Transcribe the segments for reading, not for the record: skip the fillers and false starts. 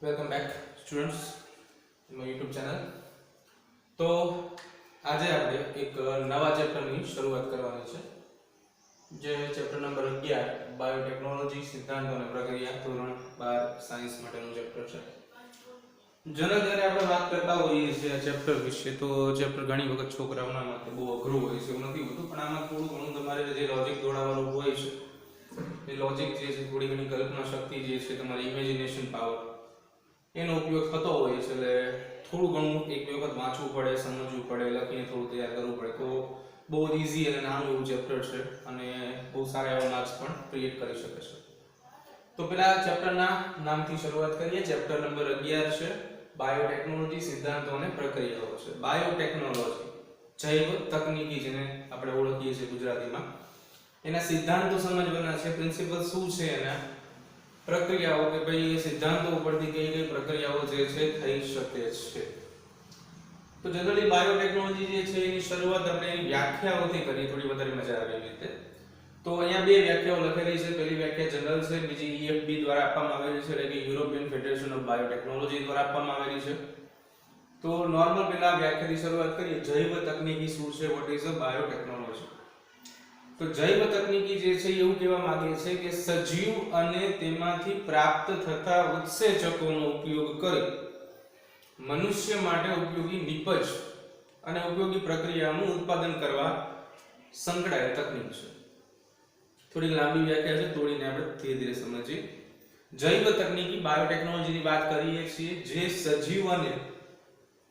Welcome back students in my YouTube channel. તો આજે આપણે એક નવા ચેપ્ટરની શરૂઆત કરવાની છે, જે ચેપ્ટર નંબર 11 બાયોટેકનોલોજી સિદ્ધાંતો અને પ્રક્રિયા ધોરણ 12 સાયન્સ માટેનું ચેપ્ટર છે. જનરલ જ્યારે આપણે વાત કરતા હોઈએ છીએ આ ચેપ્ટર વિશે, તો ચેપ્ટર ઘણી વખત છોકરાઓના માટે બહુ અઘરું હોય છે એવું નથી હોતું, પણ આમાં થોડું ઘણું તમારે જે લોજિક દોડાવવાનું હોય છે, એ લોજિક જે છે, થોડી ઘણી કલ્પના શક્તિ જે છે, તમારી ઇમેજિનેશન પાવર, એનો ઉપયોગ થતો હોય છે. એટલે થોડું ઘણું એક વખત વાંચવું પડે, સમજવું પડે, લખીને થોડું તૈયાર કરવું પડે, તો બહુ ઈઝી અને નાનું એવું ચેપ્ટર છે અને બહુ સારા એવા માર્ક્સ પણ ક્રિએટ કરી શકે છે. તો પેલા ચેપ્ટરના નામથી શરૂઆત કરીએ. ચેપ્ટર નંબર 11 છે બાયોટેકનોલોજી સિદ્ધાંતો અને પ્રક્રિયાઓ છે. બાયોટેકનોલોજી જૈવ તકનીકી, જેને આપણે ઓળખીએ છીએ ગુજરાતીમાં, એના સિદ્ધાંતો સમજવાના છે. પ્રિન્સિપલ શું છે એના, પ્રક્રિયાઓ કે ભાઈ એ સિદ્ધાંતો ઉપરથી કઈ કઈ પ્રક્રિયાઓ જે છે થઈ શકે છે. તો જનરલી બાયોટેકનોલોજી જે છે એની શરૂઆત આપણે એની વ્યાખ્યાઓથી કરીએ, થોડી વધારે મજા આવે એવી રીતે. તો અહીંયા બે વ્યાખ્યાઓ લખેલી છે. પહેલી વ્યાખ્યા જનરલ છે, બીજી EFB દ્વારા આપવામાં આવેલી છે, એટલે કે યુરોપિયન ફેડરેશન ઓફ બાયોટેકનોલોજી દ્વારા આપવામાં આવેલી છે. તો નોર્મલ પેલા વ્યાખ્યાથી શરૂઆત કરીએ. જૈવ તકનીકી શું છે? What is a biotechnology? તો જૈવ તકનીકી જે છે એવું કહેવા માંગે છે કે સજીવ અને તેમાંથી પ્રાપ્ત થતા ઉત્સેચકોનો ઉપયોગ કરી મનુષ્ય માટે ઉપયોગી નિપજ અને ઉપયોગી પ્રક્રિયાનું ઉત્પાદન કરવા સંકળાયેલ તકનીક છે. થોડી લાંબી વ્યાખ્યા છે, તોડીને આપણે ધીરે ધીરે સમજીએ. જૈવ તકનીકી બાયોટેકનોલોજીની વાત કરીએ છીએ, જે સજીવ અને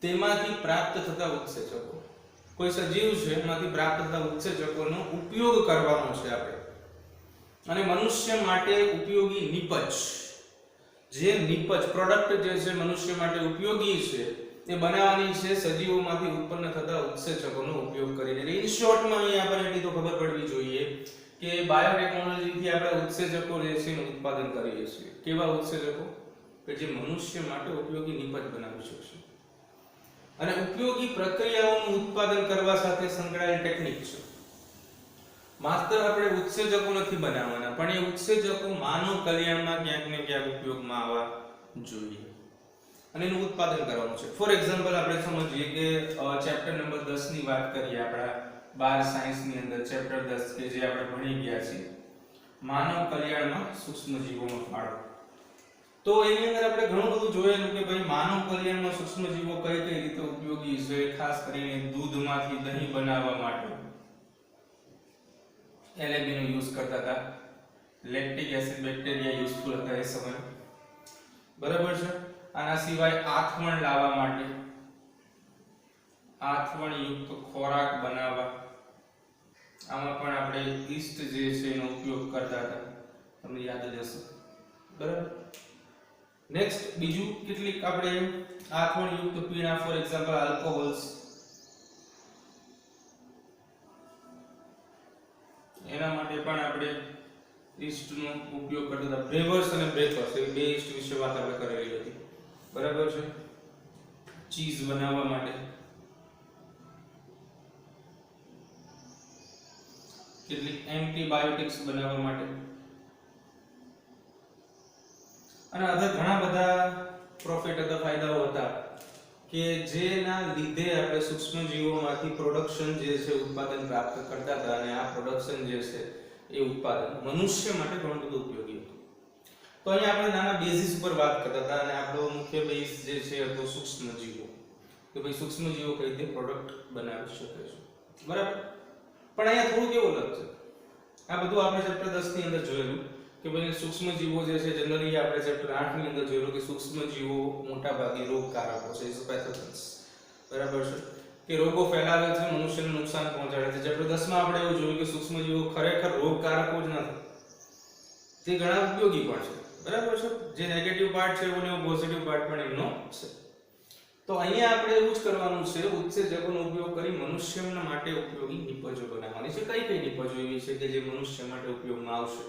તેમાંથી પ્રાપ્ત થતા ઉત્સેચકો, કોઈ સજીવ છે એમાંથી પ્રાપ્ત થતા ઉત્સેચકોનો ઉપયોગ કરવાનો છે આપણે, અને મનુષ્ય માટે ઉપયોગી નિપજ, જે નિપજ પ્રોડક્ટ જે છે મનુષ્ય માટે ઉપયોગી છે, એ બનાવવાની છે સજીવોમાંથી ઉત્પન્ન થતા ઉત્સેચકોનો ઉપયોગ કરીને. ઇન શોર્ટમાં અહીંયા આપણને એટલી તો ખબર પડવી જોઈએ કે બાયોટેકનોલોજીથી આપણે ઉત્સેચકો જે છે એનું ઉત્પાદન કરીએ છીએ. કેવા ઉત્સેચકો? કે જે મનુષ્ય માટે ઉપયોગી નિપજ બનાવી શકશે, અને ઉપયોગી પ્રક્રિયાઓનું ઉત્પાદન કરવા સાથે સંકળાયેલ ટેકનિક છે. માત્ર આપણે ઉત્સેચકો નથી બનાવવાના, પણ એ ઉત્સેચકો માનવ કલ્યાણમાં ક્યાંક ને ક્યાંક ઉપયોગમાં આવવા જોઈએ, અને એનું ઉત્પાદન કરવાનું છે. ફોર એક્ઝામ્પલ આપણે સમજીએ કે ચેપ્ટર નંબર 10 ની વાત કરીએ આપણા 12 સાયન્સ ની અંદર. ચેપ્ટર 10 કે જે આપણે ભણી ગયા છીએ, માનવ કલ્યાણમાં સૂક્ષ્મજીવોનો ફાળો. તો એની અંદર આપણે ઘણું બધું જોયેલું કે ભાઈ માનવ કલ્યાણમાં સૂક્ષ્મજીવો કઈ કઈ રીતે ઉપયોગી છે. ખાસ કરીને દૂધમાંથી દહીં બનાવવા માટે LAB નો યુઝ કરતા હતા. લેક્ટિક એસિડ બેક્ટેરિયા યુઝફુલ હતા એ સમયે, બરાબર છે. આના સિવાય આથવણ લાવવા માટે, આથવણ યુક્ત ખોરાક બનાવવા, આમાં પણ આપણે ઈસ્ટ જે છે એનો ઉપયોગ કરતા હતા, તમને યાદ જ હશે, બરાબર. નેક્સ્ટ બીજું કેટલીક આપણે આથવણ યુક્ત પીણા, ફોર એક્ઝામ્પલ આલ્કોહોલ્સ, એના માટે પણ આપણે ઈસ્ટનો ઉપયોગ કરતા હતા. બ્રેવર્સ અને બ્રેકર્સ, એ બે ઈસ્ટ વિશે વાત આપણે કરેલી હતી, બરાબર છે. ચીઝ બનાવવા માટે, કેટલીક એન્ટીબાયોટિક્સ બનાવવા માટે, અને અધર ઘણા બધા પ્રોફિટ હતા, ફાયદાઓ હતા કે જેના લીધે આપણે સૂક્ષ્મજીવોમાંથી પ્રોડક્શન જે છે ઉત્પાદન પ્રાપ્ત કરતા હતા, અને આ પ્રોડક્શન જે છે એ ઉત્પાદન મનુષ્ય માટે ઘણું બધું ઉપયોગી હતું. તો અહીંયા આપણે નાના બેઝિસ ઉપર વાત કરતા હતા, અને આપણો મુખ્ય બેઝ જે છે તો સૂક્ષ્મજીવો, કે ભાઈ સૂક્ષ્મજીવો કઈ રીતે પ્રોડક્ટ બનાવી શકે છે, બરાબર. પણ અહીંયા થોડું કેવું લાગશે, આ બધું આપણે ચેપ્ટર 10 ની અંદર જોયેલું કે ભાઈ સૂક્ષ્મજીવો જે છે, જનરલી આપણે ચેપ્ટર 8 ની અંદર જોયેલું કે સૂક્ષ્મજીવો મોટાભાગે રોગકારકો છે, પેથોજન્સ, બરાબર છે, કે રોગો ફેલાવે છે, મનુષ્યને નુકસાન પહોંચાડે છે. ચેપ્ટર 10 માં આપણે એવું જોયું કે સૂક્ષ્મજીવો ખરેખર રોગકારકો જ નથી, તે ઘણા ઉપયોગી પણ છે, બરાબર છે. જે નેગેટિવ પાર્ટ છે એનો પોઝિટિવ પાર્ટ પણ એમનો છે. તો અહીંયા આપણે એવું જ કરવાનું છે, ઉત્સેચકોનો ઉપયોગ કરી મનુષ્યના માટે ઉપયોગી નિપજો બનાવવાની છે. કઈ કઈ નિપજો એવી છે કે જે મનુષ્ય માટે ઉપયોગમાં આવશે?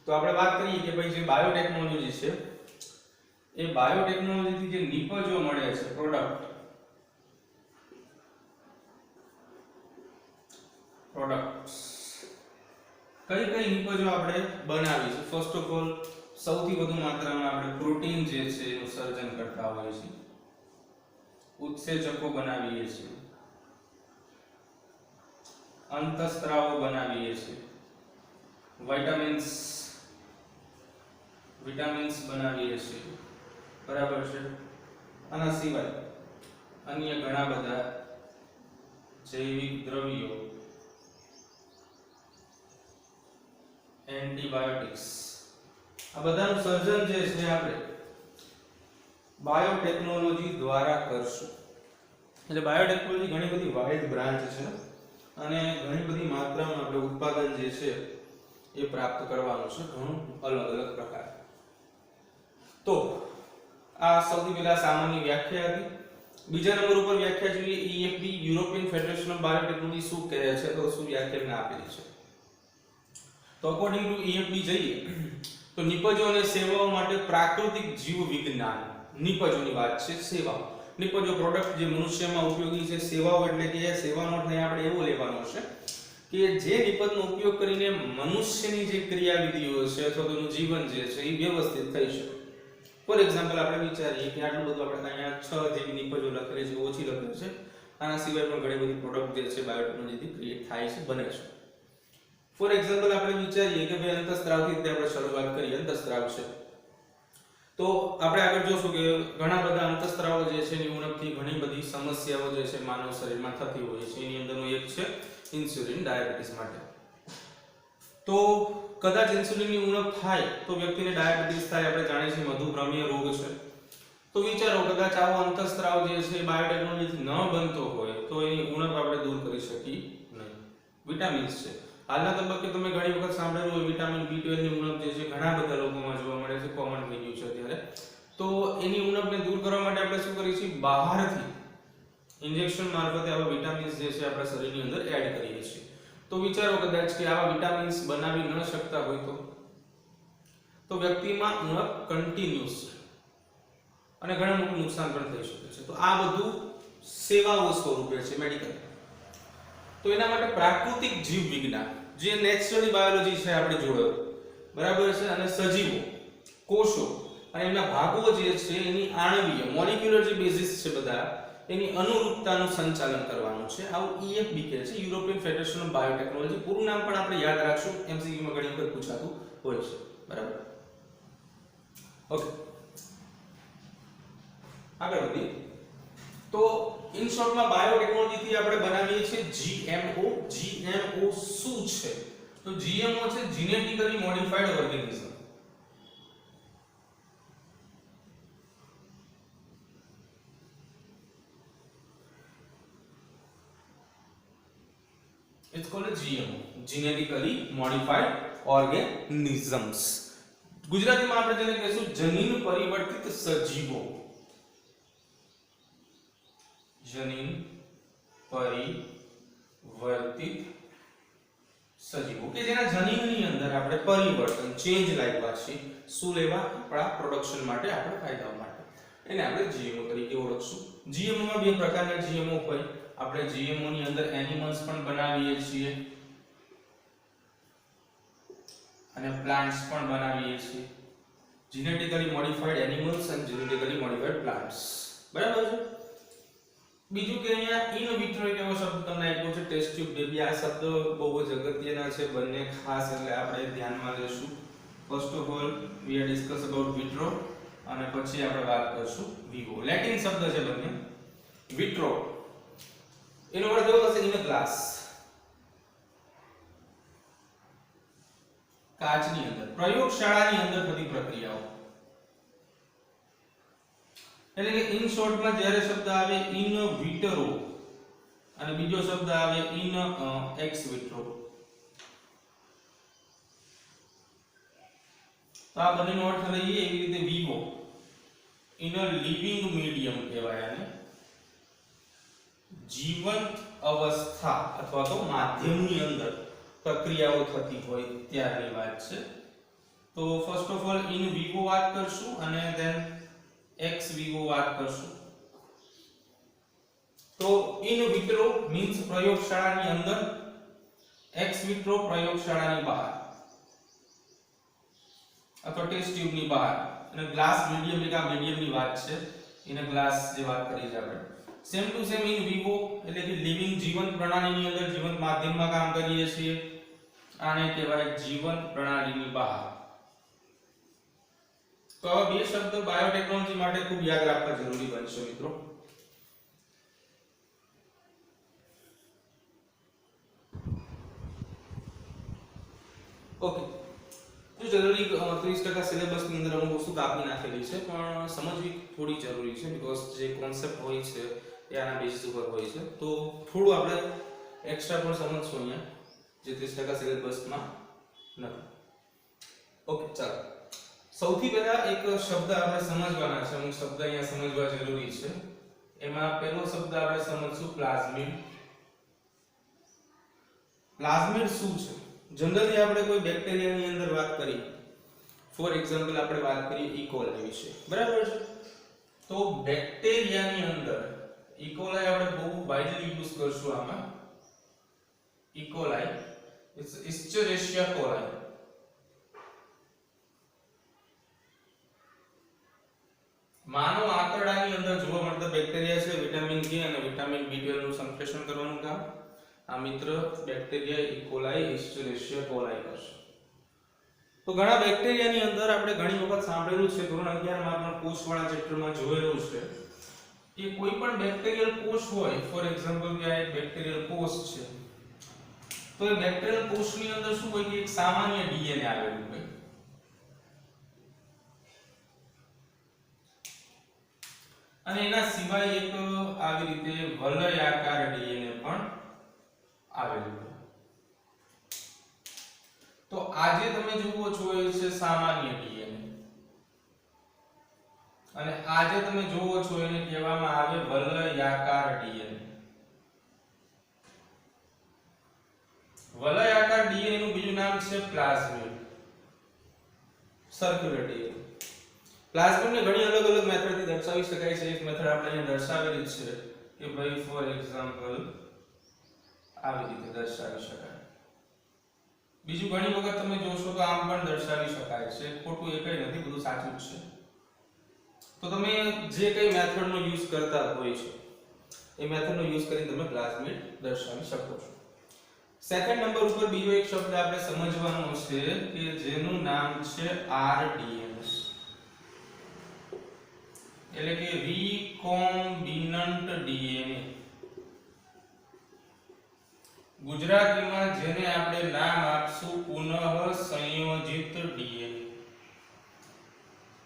તો આપણે વાત કરીએ કે ભાઈ જે બાયોટેકનોલોજી છે, એ બાયોટેકનોલોજીથી જે નિપજો મળે છે, પ્રોડક્ટ્સ, કઈ કઈ નિપજો આપણે બનાવી છે? ફર્સ્ટ ઓફ ઓલ સૌથી વધુ માત્રામાં આપણે પ્રોટીન જે છે એનું સર્જન કરતા હોઈએ છીએ, ઉત્સેચકો બનાવીએ છીએ, અંતઃસ્ત્રાવો બનાવીએ છીએ, વિટામિન્સ બનાવીએ છીએ, બરાબર છે। આના સિવાય અન્ય ઘણા બધા જૈવિક દ્રવ્યો, એન્ટીબાયોટિક્સ, આ બધાનું સર્જન જે છે આપણે બાયોટેકનોલોજી દ્વારા કરશું। એટલે બાયોટેકનોલોજી ઘણી બધી વાઇડ બ્રાન્ચ છે અને ઘણી બધી માત્રામાં આપણે ઉત્પાદન જે છે એ પ્રાપ્ત કરવાનું છે, ઘણું અલગ અલગ પ્રકાર। તો આ સૌથી પહેલા સામાન્ય વ્યાખ્યા હતી। બીજા નંબર ઉપર વ્યાખ્યા જોઈએ EFB European federation of biotechnology શું કહે છે, તો શું વ્યાખ્યા આપેલી છે। તો અકોર્ડિંગ ટુ EFB જઈએ તો નિપજો અને સેવાઓ માટે પ્રાકૃતિક જીવ વિજ્ઞાન, નિપજોની વાત છે, સેવાઓ, નિપજો પ્રોડક્ટ જે મનુષ્યમાં ઉપયોગી છે, સેવાઓ એટલે કે સેવાનો અર્થ આપણે એવો લેવાનો છે કે જે નિપજનો ઉપયોગ કરીને મનુષ્યની જે ક્રિયાવિધિઓ છે અથવા તો એનું જીવન જે છે એ વ્યવસ્થિત થઈ શકે। ફોર એક્ઝામ્પલ આપણે વિચારીએ કે આટલું બધું આપણે અહીંયા 6 જેવી નિપજો લખેલી છે, ઓછી લખેલી છે, આના સિવાય પણ ઘણી બધી પ્રોડક્ટ જે છે બાયોટેકનોલોજીથી ક્રિએટ થાય છે, બને છે। ફોર એક્ઝામ્પલ આપણે વિચારીએ કે ભાઈ અંતઃસ્ત્રાવથી આપણે શરૂઆત કરીએ, અંતઃસ્ત્રાવ છે તો આપણે આગળ જોશું કે ઘણા બધા અંતઃસ્ત્રાવો જે છે એની ઉણપથી ઘણી બધી સમસ્યાઓ જે છે માનવ શરીરમાં થતી હોય છે। એની અંદરનો એક છે ઇન્સ્યુલિન, ડાયાબિટીસ માટે। તો કદાચ ઇન્સ્યુલિનની ઉણપ થાય તો વ્યક્તિને ડાયાબિટીસ થાય, આપણે જાણીએ છીએ મધુપ્રમેય રોગ છે। તો વિચારો કદાચ આવો અંતઃસ્ત્રાવ જે છે બાયોટેકનોલોજીથી ન બનતો હોય તો એની ઉણપ આપણે દૂર કરી શકીએ નહીં। વિટામિન્સ છે, હાલના તબક્કે તમે ઘણી વખત સાંભળેલું હોય વિટામિન B12 ની ઉણપ જે છે ઘણા બધા લોકોમાં જોવા મળે છે, કોમન થઈ ગયું છે અત્યારે। તો એની ઉણપને દૂર કરવા માટે આપણે શું કરીએ છીએ, બહારથી ઇન્જેક્શન મારફતે આવા વિટામિન્સ જે છે આપણા શરીરની અંદર એડ કરીએ છીએ। તો વિચારો કદાચ કે આવા વિટામિન્સ બનાવી ન શકતા હોય તો વ્યક્તિમાં ઉણપ કન્ટિન્યુઅસ છે અને ઘણા મોટું નુકસાન પણ થઈ શકે છે। તો આ બધું સેવાઓ સ્વરૂપે છે, મેડિકલ। તો એના માટે પ્રાકૃતિક જીવ વિજ્ઞાન જે નેચરલી બાયોલોજી છે આપણે જોડે, બરાબર છે, અને સજીવો, કોષો અને એમના ભાગો જે છે એની આણ્વીય મોલેક્યુલર જે બેઝિસ છે બધા એની અનુરૂપતાનું સંચાલન કરવાનું છે। આવું EFB કહે છે, યુરોપિયન ફેડરેશન ઓફ બાયોટેકનોલોજી। પૂરું નામ પણ આપણે યાદ રાખશું, MCQ માં ઘણી વખત પૂછાતું હોય છે, બરાબર। ઓકે, આગળ વધીએ તો ઇન શોર્ટમાં બાયોટેકનોલોજી થી આપણે બનાવીએ છીએ GMO। GMO શું છે, તો GMO છે genetically modified organism. It's called a GMO, genetically modified organisms। ગુજરાતીમાં આપણે જેને કહીશું જનીન પરિવર્તિત સજીવો, જનીન પરિવર્તિત સજીવો કે જેના જનીનની અંદર આપણે પરિવર્તન, ચેન્જ લાવ્યા છે, શું લેવા, આપણા પ્રોડક્શન માટે, આપણા ફાયદા માટે, એને આપણે GMO તરીકે ઓળખશું। GMO માં બે પ્રકારના GMO હોય, આપણે GMO ની અંદર એનિમલ્સ પણ બનાવીએ છીએ અને પ્લાન્ટ્સ પણ બનાવીએ છીએ, જીનેટિકલી મોડિફાઈડ એનિમલ્સ અને જીનેટિકલી મોડિફાઈડ પ્લાન્ટ્સ, બરાબર છે। બીજું કે અહીંયા ઇન વિટ્રો એક એવો શબ્દ તમને આપ્યો છે, ટેસ્ટ ટ્યુબ બેબી। આ શબ્દ બહુ જ અગત્યના છે, બંને ખાસ એટલે આપણે ધ્યાનમાં લેશું। First of all we are discuss about vitro અને પછી આપણે વાત કરશું વિવો। લેટિન શબ્દ છે બંને। વિટ્રો એનો અર્થ એવો થશે ઇન અ ગ્લાસ, કાચની અંદર, પ્રયોગશાળાની અંદર થતી પ્રક્રિયાઓ। એટલે કે ઇન શોર્ટમાં જ્યારે શબ્દ આવે ઇન વિટ્રો અને બીજો શબ્દ આવે ઇન એક્સ વિટ્રો, તો આ બંનેનો અર્થ લઈએ એવી રીતે Vivo, in a living medium કહેવાય આને, જીવંત અવસ્થા અથવા તો માધ્યમની અંદર પ્રક્રિયાઓ થતી હોય ત્યારની વાત છે। તો first of all in Vivo વાત કરશું અને ધેન એક્સ વિવો વાત કરશું। તો ઇન વિટ્રો મીન્સ પ્રયોગશાળાની અંદર, એક્સ વિટ્રો પ્રયોગશાળાની બહાર। અથવા ટેસ્ટ ટ્યુબની બહાર, અને ગ્લાસ મીડિયમ એટલે આ મીડિયમની વાત છે, એને ગ્લાસ જે વાત કરી છે આપણે. Same to same in vivo એટલે કે લિવિંગ જીવંત પ્રણાલીની અંદર જીવંત માધ્યમમાં કામ કરીએ છીએ, આને કહેવાય જીવંત પ્રણાલીની બહાર. તો આ બે શબ્દ બાયોટેકનોલોજી માટે ખૂબ યાદ રાખવા જરૂરી બનશે મિત્રો. ઓકે, જો જનરલી 30% સિલેબસ ની અંદર અમુક વસ્તુ કાપી નાખેલી છે, પણ સમજવી થોડી જરૂરી છે, બીકોઝ જે કોન્સેપ્ટ હોય છે એ આના બેઝિસ ઉપર હોય છે. તો થોડું આપણે એક્સ્ટ્રા પણ સમજશું અહીંયા, જે 30% સિલેબસમાં નથી. ઓકે, ચાલો. સૌથી પહેલા એક શબ્દ આપણે સમજવાના છે, અમુક શબ્દ અહીંયા સમજવા જરૂરી છે. એમાં પહેલો શબ્દ આપણે સમજશું પ્લાઝમિડ. પ્લાઝમિડ શું છે? જનરલી આપણે કોઈ બેક્ટેરિયાની અંદર વાત કરીએ, ફોર એક્ઝામ્પલ આપણે વાત કરીએ ઇકોલાઈ વિશે, બરાબર છે? તો બેક્ટેરિયાની અંદર ઇકોલાઈ આપણે બહુ વાઇડલી યુઝ કરશું આમાં. E coli it's Escherichia coli. માનવ આંતરડાની અંદર જોવા મળતા બેક્ટેરિયા છે. વિટામિન કે અને વિટામિન B12 નું સંશ્લેષણ કરવાનું કામ આ મિત્ર બેક્ટેરિયા ઇકોલાઈ ઇસ્ચેરેશિયા કોલાઈ કરશે. તો ઘણા બેક્ટેરિયાની અંદર આપણે ઘણી વખત સાંભળેલું છે, ધોરણ 11 માં પણ કોષવાળા ચેપ્ટરમાં જોયેલું છે કે કોઈ પણ બેક્ટેરિયલ કોષ હોય, ફોર એક્ઝામ્પલ કે આ એક બેક્ટેરિયલ કોષ છે, તો એ બેક્ટેરિયલ કોષની અંદર શું હોય કે એક સામાન્ય ડીએનએ આવેલું હોય. અને એના સિવાય એક આવી રીતે વલયાકાર ડીએનએ પણ આવેલું છે. તો આજે તમે જુઓ છો એ છે સામાન્ય ડીએનએ, અને આજે તમે જુઓ છો એને કહેવામાં આવે વલયાકાર ડીએનએ. વલયાકાર ડીએનએ નું બીજું નામ છે પ્લાઝમિડ, સર્ક્યુલર ડીએનએ. પ્લાઝમિડને ઘણી અલગ અલગ મેથડથી દર્શાવી શકાય છે. એક મેથડ આપણે અહીંયા દર્શાવેલી છે કે ભાઈ ફોર એક્ઝામ્પલ આવી રીતે દર્શાવી શકાય. બીજું ઘણી વખત તમે જોશો તો આમ પણ દર્શાવી શકાય છે. ખોટું એ કંઈ નથી, બધું સાચું જ છે. તો તમે જે કઈ મેથડનો યુઝ કરતા હોય છે એ મેથડનો યુઝ કરીને તમે પ્લાઝમિડ દર્શાવી શકો છો. સેકન્ડ નંબર ઉપર બીજો એક શબ્દ આપણે સમજવાનો છે કે જેનું નામ છે આરડીએનએ, એટલે કે રિકોમ્બિનન્ટ ડીએનએ. ગુજરાતીમાં જેને આપણે નામ આપશું પુનઃ સંયોજિત ડીએનએ.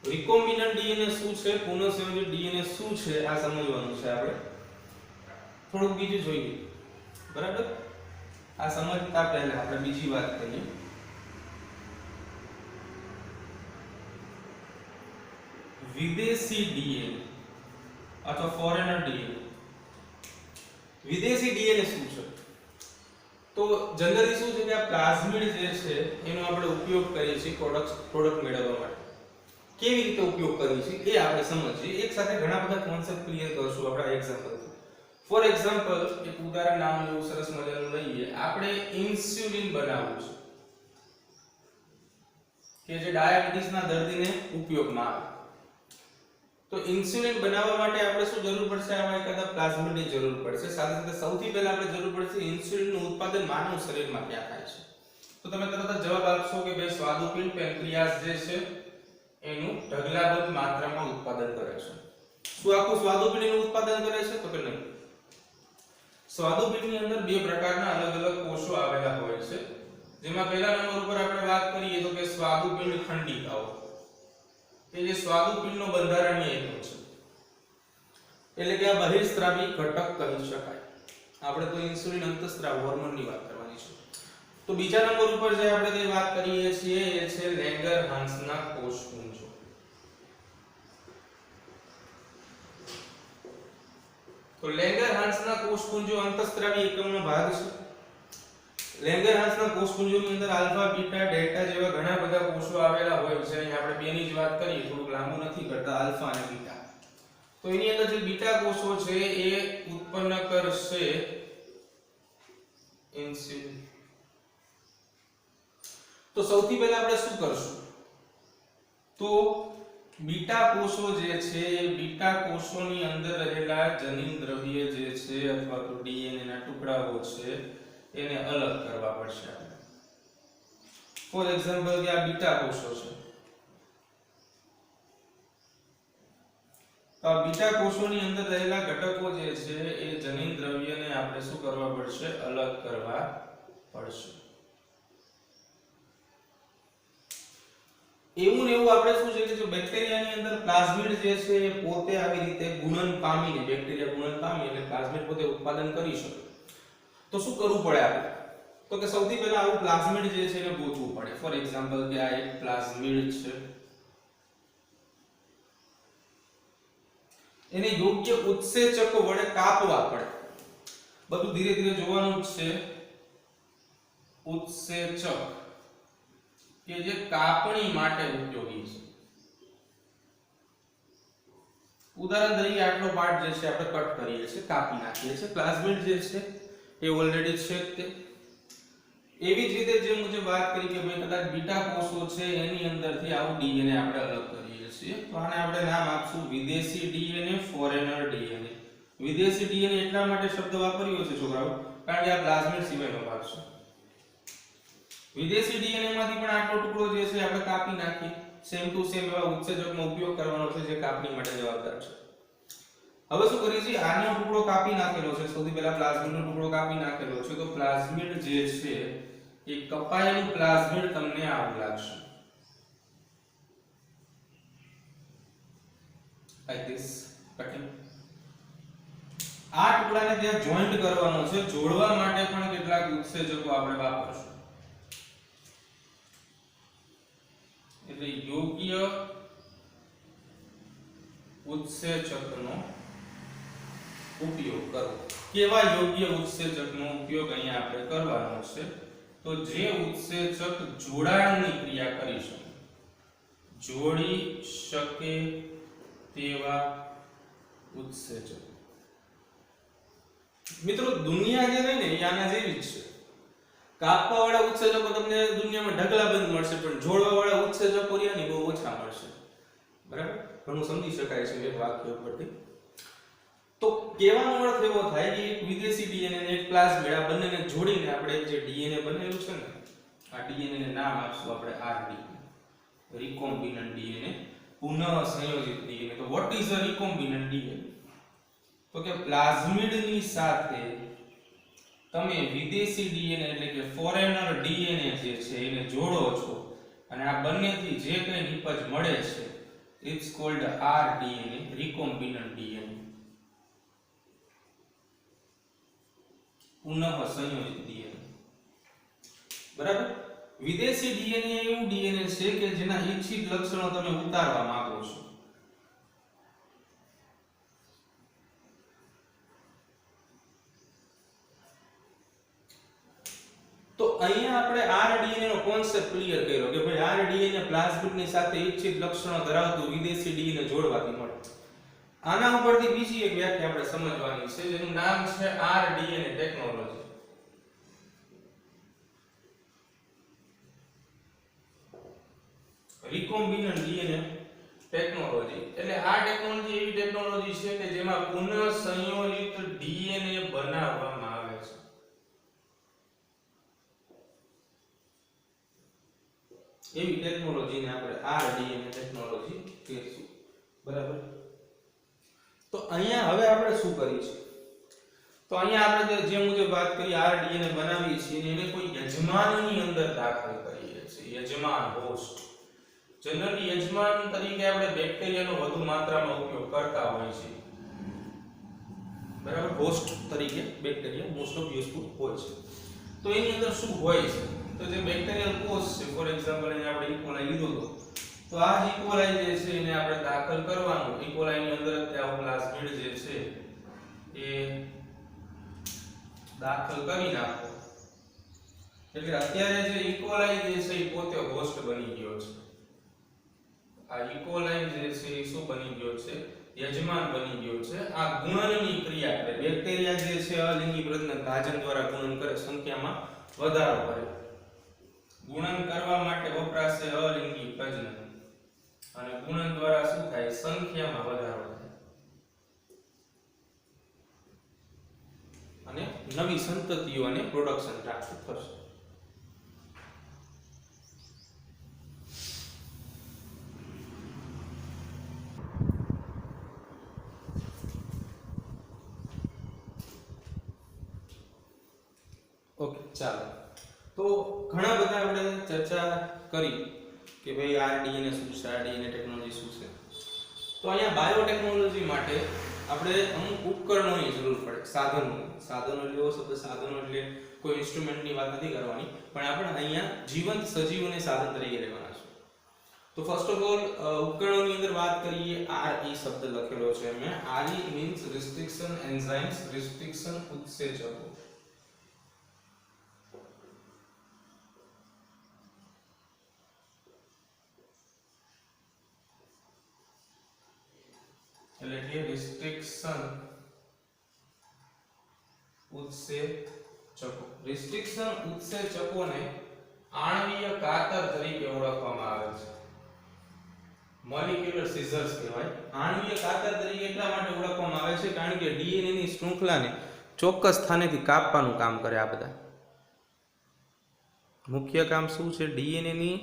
રિકોમ્બિનન્ટ ડીએનએ શું છે, પુનઃ સંયોજિત ડીએનએ શું છે, આ સમજવાનું છે આપણે. થોડુંક બીજું જોઈએ, બરાબર? આ સમજતા પહેલા આપણે બીજી વાત કરીએ. વિદેશી ડીએનએ અથવા ફોરેનર ડીએનએ. વિદેશી ડીએનએ શું છે? તો જનરલી શું છે કે આ પ્લાઝમિડ જે છે એનો આપણે ઉપયોગ કરીએ છીએ પ્રોડક્ટ મેળવવા માટે. કેવી રીતે ઉપયોગ કરીએ છીએ એ આપણે સમજીએ. એક સાથે ઘણા બધા કોન્સેપ્ટ ક્લિયર કરશું આપણે એક્ઝામ્પલથી. ફોર એક્ઝામ્પલ એક ઉદાહરણ નામ એવું સરસ મજાનું લઈએ. આપણે ઇન્સ્યુલિન બનાવવું છે કે જે ડાયાબિટીસના દર્દીને ઉપયોગમાં આવે. તો ઇન્સ્યુલિન બનાવવા માટે આપણે શું જરૂર પડશે? આમાં એકાદા પ્લાઝમિડની જરૂર પડશે. સાથે સાથે સૌથી પહેલા આપણે જરૂર પડશે ઇન્સ્યુલિનનું ઉત્પાદન માનવ શરીરમાં ક્યાં થાય છે. તો તમે તરત જ જવાબ આપશો કે ભાઈ સ્વાદુપિંડ પેન્ક્રિયાસ જે છે એનું ઢગલાબંધ માત્રામાં ઉત્પાદન કરે છે. શું આખું સ્વાદુપિંડનું ઉત્પાદન કરે છે? તો કે નહીં. સ્વાદુપિંડની અંદર બે પ્રકારના અલગ અલગ કોષો આવેલા હોય છે, જેમાં પહેલા નંબર ઉપર આપણે વાત કરીએ તો કે સ્વાદુપિંડ ખંડિકાઓ, કે જે સ્વાદુપિંડનો બંધારણીય એકમ છે, એટલે કે આ બહિર્સ્ત્રાવી ઘટક કહી શકાય. આપણે તો ઇન્સ્યુલિન અંતઃસ્ત્રાવ હોર્મોનની વાત કરવાની છે. તો બીજા નંબર ઉપર જે આપણે જે વાત કરીએ છીએ એ છે લેંગરહાન્સના કોષપુંજો. તો લેંગરહાન્સના કોષપુંજો અંતઃસ્ત્રાવી એકમનો ભાગ છે. લેંગરહાન્સના કોષપુંજોની અંદર આલ્ફા, બીટા, ડેલ્ટા જેવા ઘણા બધા કોષો આવેલા હોય છે. અહીં આપણે બેની જ વાત કરીએ, થોડું લાંબુ નથી કરતા, આલ્ફા અને બીટા. તો એની અંદર જે બીટા કોષો છે એ ઉત્પન્ન કરશે ઇન્સ્યુલિન. તો સૌથી પહેલા આપણે શું કરશું? તો બીટા કોષો જે છે એ બીટા કોષોની અંદર રહેલા જનીન દ્રવ્ય જે છે અથવા તો ડીએનએ ના ટુકડાઓ છે એને અલગ કરવા પડશે આપણે. ફોર એક્ઝામ્પલ કે આ બીટા કોષો છે, તો આ બીટા કોષોની અંદર રહેલા ઘટકો જે છે એ જનીન દ્રવ્યને આપણે શું કરવા પડશે? અલગ કરવા પડશે. એવું ને એવું આપણે શું છે કે જો બેક્ટેરિયાની અંદર પ્લાઝમિડ જે છે એ પોતે આવી રીતે ગુણન પામીને, બેક્ટેરિયા ગુણન પામી એટલે પ્લાઝમિડ પોતે ઉત્પાદન કરી શકે, તો શું કરવું પડે આપણે? તો કે સૌથી પહેલા આવું પ્લાઝમિડ જે છે એને ગોતવું પડે. ફોર એક્ઝામ્પલ કે આ એક પ્લાઝમિડ છે, એને યોગ્ય ઉત્સેચકો વડે કાપવા પડે. બધું ધીરે ધીરે જોવાનું જ છે. ઉત્સેચક કે જે કાપણી માટે ઉપયોગી છે. ઉદાહરણ તરીકે આટલો પાર્ટ જે છે આપણે કટ કરીએ છીએ, કાપી નાખીએ છીએ. પ્લાઝમિડ જે છે એ ઓલરેડી છે જ તે. એવી જ રીતે જે મુજબ વાત કરી કે ભાઈ કદાચ બીટા કોષો છે એની અંદરથી આવું ડીએનએ આપણે અલગ કરીએ છીએ, તો આને આપણે નામ આપશું વિદેશી ડીએનએ, ફોરેનર ડીએનએ. વિદેશી ડીએનએ એટલા માટે શબ્દ વાપર્યો છે છોકરાઓ કારણ કે આ પ્લાઝમિડ સિવાયનો ભાગ છે. વિદેશી ડીએનએ માંથી પણ આટલો ટુકડો જે છે આપણે કાપી નાખીએ. સેમ ટુ સેમ એવા ઉત્સેચકનો ઉપયોગ કરવાનો છે જે કાપણી માટે જવાબદાર છે. હવે શું કરીએ છીએ? આનો ટુકડો કાપી નાખેલો છે, સૌથી પહેલા પ્લાઝમિડનો ટુકડો કાપી નાખેલો છે, તો પ્લાઝમિડ જે છે એ કપાયેલું પ્લાઝમિડ તમને આવું લાગશે, like this cutting. આ ટુકડાને ત્યાં જોઈન્ટ કરવાનો છે. જોડવા માટે પણ કેટલાક ઉત્સેચકો આપણે વાપરશું. એટલે યોગ્ય ઉત્સેચકનો ઉપયોગ કરો. કેવા યોગ્ય ઉત્સેચકનો ઉપયોગ અહીંયા આપણે કરવાનો છે? તો જે ઉત્સેચક જોડાણની ક્રિયા કરી શકે, જોડી શકે તેવા ઉત્સેચક. મિત્રો દુનિયા જે રહી ને એ આના જેવી જ છે. કાપવા વાળા ઉત્સેચકો તમને દુનિયામાં ઢગલા બંધ મળશે, પણ જોડવા વાળા ઉત્સેચકો ની બહુ ઓછા મળશે. બરાબર? ઘણું સમજી શકાય છે એક વાક્ય પરથી. તો કહેવાનો અર્થ એવો થાય કે એક વિદેશી ડીએનએ અને એક પ્લાઝમિડ આ બંનેને જોડીને આપણે જે ડીએનએ બનેલું છે ને, આ ડીએનએ ને નામ આપશું આપણે આરડીએનએ, રિકોમ્બિનન્ટ ડીએનએ, પુનઃ સંયોજિત ડીએનએ. તો what is a recombinant DNA? તો કે પ્લાઝમિડની સાથે તમે વિદેશી ડીએનએ એટલે કે ફોરેનર ડીએનએ જે છે એને જોડો છો અને આ બંનેથી જે કંઈ નિપજ મળે છે ઇટ્સ કોલ્ડ આરડીએનએ, રિકોમ્બિનન્ટ ડીએનએ, પુનઃ સંયોજિત ડીએનએ. બરાબર? વિદેશી ડીએનએ એવું ડીએનએ છે કે જેના ઈચ્છિત લક્ષણો તમે ઉતારવા માંગો છો. તો અહીંયા આપણે આરડીએનએ નો કોન્સેપ્ટ ક્લિયર કર્યો કે ભાઈ આરડીએનએ પ્લાઝમિડની સાથે ઈચ્છિત લક્ષણો ધરાવતું વિદેશી ડીએનએ જોડવાથી મળે. આના ઉપરથી બીજી એક વ્યાખ્યા આપણે સમજવાની છે જેનું નામ છે આરડીએનએ ટેકનોલોજી. રિકોમ્બિનન્ટ ડીએનએ ટેકનોલોજી એટલે આ ટેકનોલોજી એવી ટેકનોલોજી છે કે જેમાં પુનઃ સંયોજિત ડીએનએ બનાવવામાં આવે છે. એવી ટેકનોલોજીને આપણે આરડીએનએ ટેકનોલોજી કહીશું. બરાબર? તો અહીંયા હવે આપણે શું કરીશું? તો અહીંયા આપણે જે મુજબ વાત કરી આરડીએનએ બનાવીએ છીએ એને કોઈ યજમાનની અંદર દાખલ કરીએ છીએ. યજમાન, હોસ્ટ. જનરલી યજમાન તરીકે આપણે બેક્ટેરિયાનો વધુ માત્રામાં ઉપયોગ કરતા હોઈએ છીએ. બરાબર? હોસ્ટ તરીકે બેક્ટેરિયા મોસ્ટ ઓફ યુઝફુલ હોય છે. તો એની અંદર શું હોય છે? તો જે બેક્ટેરિયલ કોષ છે, ફોર એક્ઝામ્પલ અહીંયા આપણે ઇકોલાઈ લીધો હતો, તો આ જ ઇકોલાઈ જે છે એને આપણે દાખલ કરવાનું. ઇકોલાઈની અંદર ત્યાં પ્લાઝમિડ જે છે એ દાખલ કરી નાખો. એટલે અત્યારે જે ઇકોલાઈ જે છે એ પોતે હોસ્ટ બની ગયો છે. આ ઇકોલાઈ જે છે એ શું બની ગયો છે? યજમાન બની ગયો છે. આ ગુણનની ક્રિયા કરે. બેક્ટેરિયા જે છે અલિંગી પ્રજનન ભાજન દ્વારા ગુણન કરે, સંખ્યામાં વધારો કરે. ગુણન કરવા માટે વપરાશે અલિંગી પ્રજનન. અને ગુણન દ્વારા શું થાય? સંખ્યામાં વધારો થાય અને નવી સંતતિઓ અને પ્રોડક્શન પ્રાપ્ત થશે. ઓકે, ચાલો. તો ઘણા બધા આપણે ચર્ચા કરી કે ભાઈ આ ડીએનએ શું છે, આ ડીએનએ ટેકનોલોજી શું છે. તો અહીંયા બાયોટેકનોલોજી માટે આપણે અમુક ઉપકરણોની જરૂર પડે, સાધનો એટલે શબ્દ સાધનો એટલે કોઈ ઇન્સ્ટ્રુમેન્ટની વાત નથી કરવાની, પણ આપણે અહીંયા જીવંત સજીવોને સાધન તરીકે લેવાના છે. તો ફર્સ્ટ ઓફ ઓલ ઉપકરણોની અંદર વાત કરીએ. RE શબ્દ લખેલો છે અહીંયા. RE means restriction enzymes, restriction ઉત્સેચકો. એટલે કે રિસ્ટ્રિક્શન ઉત્સેચકો. રિસ્ટ્રિક્શન ઉત્સેચકોને આણ્વીય કાતર તરીકે ઓળખવામાં આવે છે. મોલિક્યુલર સિઝર્સ કહેવાય. આણ્વીય કાતર તરીકે એટલા માટે ઓળખવામાં આવે છે કારણ કે ડીએનએ ની શૃંખલાને ચોક્કસ સ્થાનેથી કાપવાનું કામ કરે. આ બધા મુખ્ય કામ શું છે? ડીએનએ ની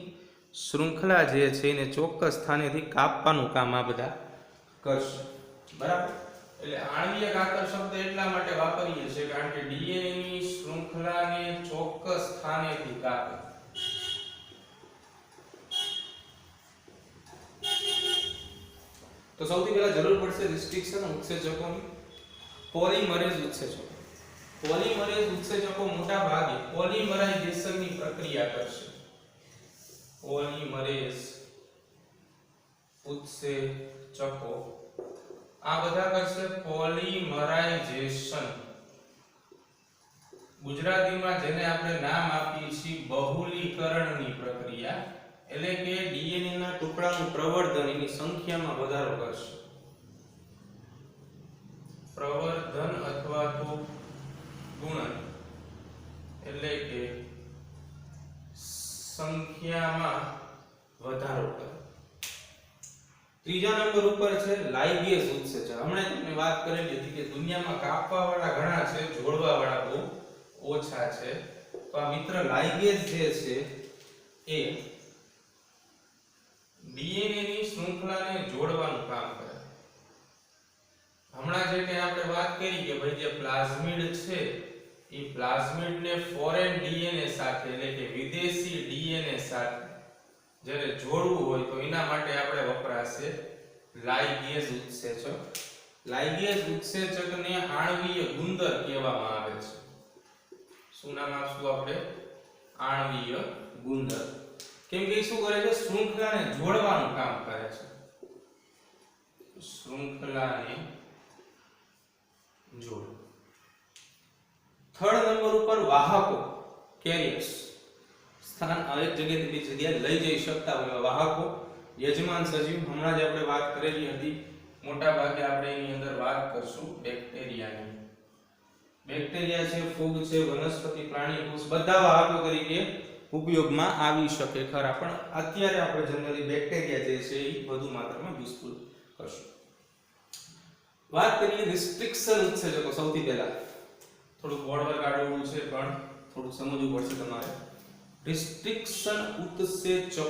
શૃંખલા જે છે એને ચોક્કસ સ્થાનેથી કાપવાનું કામ આ બધા કરશે. બરાબર? એટલે આણ્વીય કાતર શબ્દ એટલા માટે વાપરીએ છીએ કારણ કે ડીએનએ ની શૃંખલાને ચોક્કસ સ્થાનેથી કાપે. તો સૌથી પહેલા જરૂર પડશે રિસ્ટ્રિક્શન ઉત્સેચકોની. પોલિમરેઝ ઉત્સેચકો. પોલિમરેઝ ઉત્સેચકો મોટા ભાગે પોલિમરાઇઝેશનની પ્રક્રિયા કરશે. પોલિમરેઝ ઉત્સેચકો આ બધા કરશે પોલિમરાઇઝેશન. ગુજરાતીમાં જેને આપણે નામ આપીએ છીએ બહુલીકરણની પ્રક્રિયા, એટલે કે ડીએનએ ના ટુકડાનું પ્રવર્ધન, એની સંખ્યામાં વધારો કરશે. પ્રવર્ધન અથવા તો ગુણન એટલે કે સંખ્યામાં વધારો કરે. ત્રીજા નંબર ઉપર છે લાઇગેઝ ઉત્સેચક. હમણાં તમને વાત કરેલી હતી કે દુનિયામાં કાપવા વાળા ઘણા છે, જોડવા વાળા બહુ ઓછા છે. તો આ મિત્ર લાઇગેઝ જે છે એ ડીએનએ ની શૃંખલાને જોડવાનું કામ કરે. હમણાં જે કે આપણે વાત કરી કે ભાઈ જે પ્લાઝમિડ છે એ પ્લાઝમિડને ફોરેન ડીએનએ સાથે એટલે કે વિદેશી ડીએનએ સાથે જ્યારે જોડવું હોય તો એના માટે આપણે વપરાશે લાઇગેઝ ઉત્સેચક. લાઇગેઝ ઉત્સેચકને આણ્વીય ગુંદર કહેવામાં આવે છે. શું નામ આપશું આપણે? આણ્વીય ગુંદર. કેમ કે શું કરે છે? શૃંખલાને જોડવાનું કામ કરે છે. શૃંખલાને જોડ. થર્ડ નંબર ઉપર વાહકો, કેરિયર્સ. સ્થાન એક જગ્યાએથી બીજી જગ્યાએ લઈ જઈ શકતા હોય વાહકો. યજમાન સજીવ હમણાં જ આપણે વાત કરેલી હતી. મોટા ભાગે આપણે એની અંદર વાત કરશું બેક્ટેરિયાની. બેક્ટેરિયા છે, ફૂગ છે, વનસ્પતિ, પ્રાણી, કોષ બધા વાહકો તરીકે ઉપયોગમાં આવી શકે ખરા, પણ અત્યારે આપણે જનરલી બેક્ટેરિયા જે છે એ વધુ માત્રામાં યુઝફુલ કરશું. વાત કરીએ રિસ્ટ્રિક્શન ઉત્સેચકો. સૌથી પહેલા થોડું બોર્ડ પર કાઢવું છે પણ થોડું સમજવું પડશે તમારે. રિસ્ટ્રિક્શન ઉત્સેચકો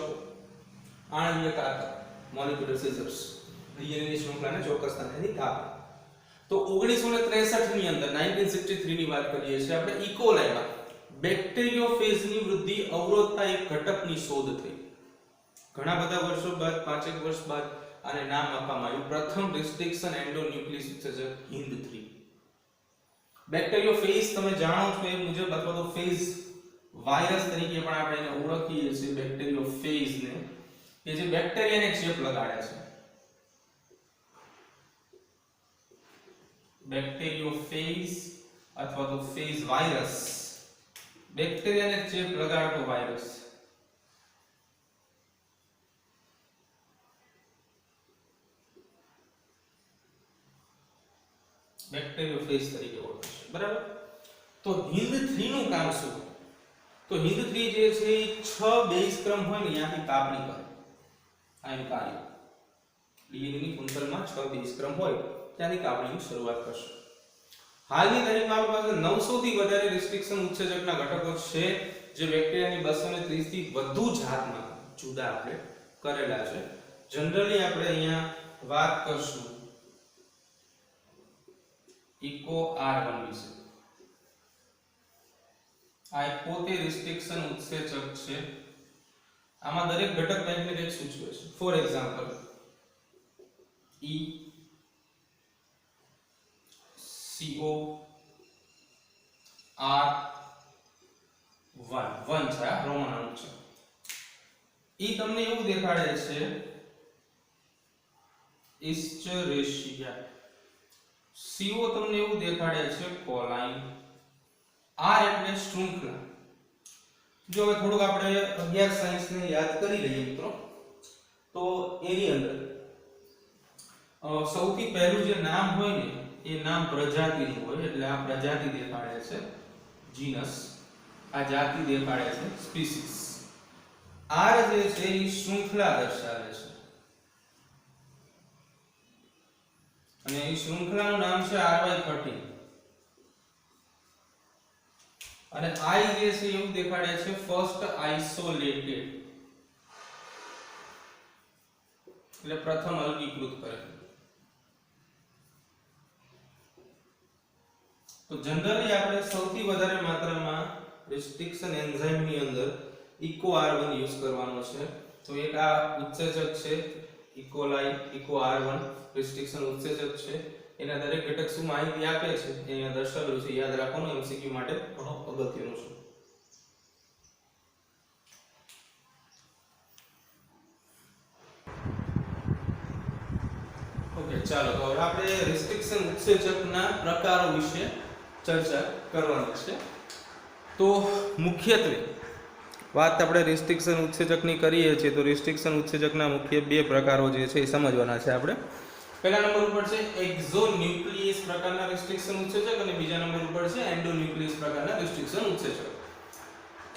આણ્વીય કાતર, મોલિક્યુલર સિઝર્સ, ડીએનએ ની શૃંખલાને ચોક્કસ સ્થાનેથી કાપે. તો 1963 ની અંદર 1963 ની વાત કરીએ છીએ આપણે. ઇકોલાઈમાં બેક્ટેરિયોફેજની વૃદ્ધિ અવરોધતા એક ઘટકની શોધ થઈ. ઘણા બધા વર્ષો બાદ, 5 વર્ષ બાદ આને નામ આપવામાં આવ્યું. પ્રથમ રિસ્ટ્રિક્શન એન્ડોન્યુક્લિયસ ઉત્સેચક HindIII. બેક્ટેરિયોફેજ તમે જાણો છો એ મુજબ, અથવા તો ફેજ વાયરસ તરીકે પણ આપણે એને ઓળખીએ છીએ બેક્ટેરિયોફેજને, કે જે બેક્ટેરિયાને ચેપ લગાડે છે. બેક્ટેરિયોફેજ અથવા તો ફેજ વાયરસ બેક્ટેરિયાને ચેપ લગાડતો વાયરસ. બેક્ટેરિયોફેજ તરીકે ઓળખાય. બરાબર? તો HindIII નું કામ શું? તો HindIII જે છે એ 6 બેઝ ક્રમ હોય ને ત્યાંથી કાપણી કરે. આ એનું કાર્ય. ડીએનએ ની કુંતલમાં 6 બેઝ ક્રમ હોય ત્યાંની કાપણીની શરૂઆત કરશે. હાલની તારીખમાં આપણી પાસે 900 થી વધારે રિસ્ટ્રિક્શન ઉત્સેચકના ઘટકો છે જે બેક્ટેરિયાની 230 થી વધુ જાતમાં જુદા આપણે કરેલા છે. જનરલી આપણે અહીંયા વાત કરશું ઇકો R1 વિશે. આ એક પોતે રિસ્ટ્રિક્શન ઉત્સેચક છે. આમાં દરેક ઘટક કંઈક ને કંઈક સૂચવે છે. For example E CO R1 છે, આ રોમન અણુ છે. E તમને એવું દેખાડે છે ઇસ્ચરેશિયા. CO તમને એવું દેખાડે છે કોલાઇન. R એટલે શૃંખલા. જો હવે થોડુંક આપણે 11 સાયન્સ ને યાદ કરી લઈએ મિત્રો, તો એની અંદર સૌથી પહેલું જે નામ હોય ને એ નામ પ્રજાતિનું હોય, એટલે આ પ્રજાતિ દેખાડે છે જીનસ, આ જાતિ દેખાડે છે સ્પીસીસ. R જે છે એ શૃંખલા દર્શાવે છે અને એ શૃંખલાનું નામ છે RY13. અને I જે છે એવું દેખાડે છે ફર્સ્ટ આઇસોલેટેડ, એટલે પ્રથમ અલગીકૃત કરે. તો જનરલી આપણે સૌથી વધારે માત્રામાં રિસ્ટ્રિક્શન એન્ઝાઇમ ની અંદર ઇકો R1 યુઝ કરવાનો છે. તો એક આ ઉત્સેચક છે ઇકોલાઈ, ઇકો R1 રિસ્ટ્રિક્શન ઉત્સેચક છે. એના દરેક ઘટક શું માહિતી આપે છે એ અહીંયા દર્શાવેલું છે. યાદ રાખવાનું, એમસીક્યુ માટે ઘણો અગત્યનું છે. ઓકે, ચાલો તો હવે આપણે રિસ્ટ્રિક્શન ઉત્સેચકના પ્રકારો વિશે ચર્ચા કરવાની છે. તો મુખ્યત્વે વાત આપણે રિસ્ટ્રિક્શન ઉત્સેચકની કરીએ છીએ તો રિસ્ટ્રિક્શન ઉત્સેચકના મુખ્ય બે પ્રકારો જે છે એ સમજવાના છે આપણે. પહેલા નંબર ઉપર છે એક્ઝોન્યુક્લિયસ પ્રકારના રિસ્ટ્રિક્શન ઉત્સેચક અને બીજા નંબર ઉપર છે એન્ડોન્યુક્લિયસ પ્રકારના રિસ્ટ્રિક્શન ઉત્સેચક.